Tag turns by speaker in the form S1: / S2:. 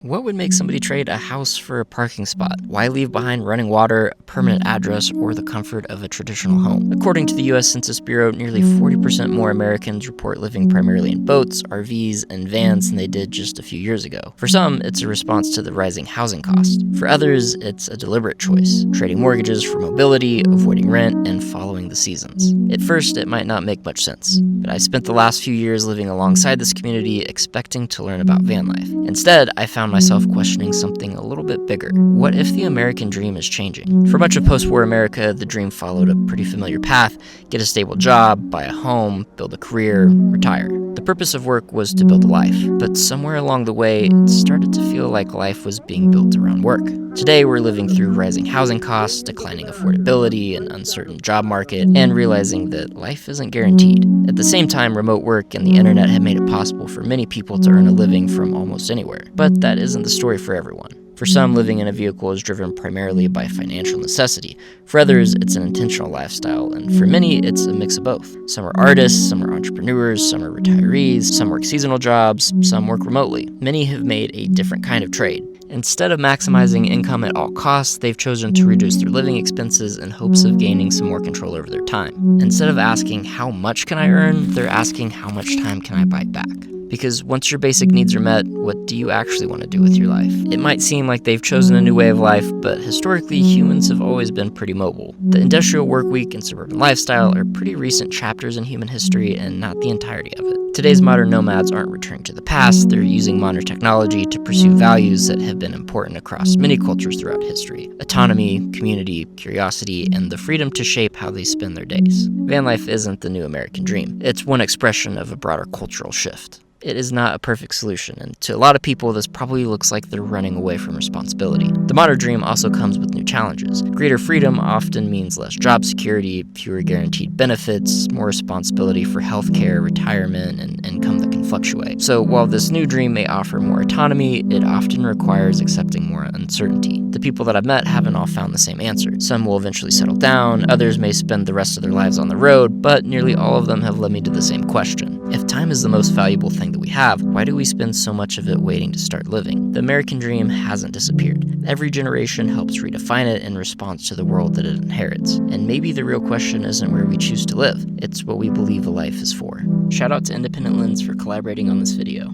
S1: What would make somebody trade a house for a parking spot? Why leave behind running water, a permanent address, or the comfort of a traditional home? According to the U.S. Census Bureau, nearly 40% more Americans report living primarily in boats, RVs, and vans than they did just a few years ago. For some, it's a response to the rising housing cost. For others, it's a deliberate choice, trading mortgages for mobility, avoiding rent, and following the seasons. At first, it might not make much sense, but I spent the last few years living alongside this community expecting to learn about van life. Instead, I found myself questioning something a little bit bigger. What if the American dream is changing? For much of post-war America, the dream followed a pretty familiar path: get a stable job, buy a home, build a career, retire. The purpose of work was to build a life, but somewhere along the way, it started to feel like life was being built around work. Today, we're living through rising housing costs, declining affordability, an uncertain job market, and realizing that life isn't guaranteed. At the same time, remote work and the internet have made it possible for many people to earn a living from almost anywhere. But that isn't the story for everyone. For some, living in a vehicle is driven primarily by financial necessity. For others, it's an intentional lifestyle, and for many, it's a mix of both. Some are artists, some are entrepreneurs, some are retirees, some work seasonal jobs, some work remotely. Many have made a different kind of trade. Instead of maximizing income at all costs, they've chosen to reduce their living expenses in hopes of gaining some more control over their time. Instead of asking, how much can I earn, they're asking, how much time can I buy back? Because once your basic needs are met, what do you actually want to do with your life? It might seem like they've chosen a new way of life, but historically, humans have always been pretty mobile. The industrial work week and suburban lifestyle are pretty recent chapters in human history and not the entirety of it. Today's modern nomads aren't returning to the past, they're using modern technology to pursue values that have been important across many cultures throughout history: autonomy, community, curiosity, and the freedom to shape how they spend their days. Van life isn't the new American dream. It's one expression of a broader cultural shift. It is not a perfect solution, and to a lot of people, this probably looks like they're running away from responsibility. The modern dream also comes with new challenges. Greater freedom often means less job security, fewer guaranteed benefits, more responsibility for healthcare, retirement, and income that can fluctuate. So while this new dream may offer more autonomy, it often requires accepting more uncertainty. The people that I've met haven't all found the same answer. Some will eventually settle down, others may spend the rest of their lives on the road, but nearly all of them have led me to the same question. If time is the most valuable thing that we have, why do we spend so much of it waiting to start living? The American dream hasn't disappeared. Every generation helps redefine it in response to the world that it inherits. And maybe the real question isn't where we choose to live, it's what we believe a life is for. Shout out to Independent Lens for collaborating on this video.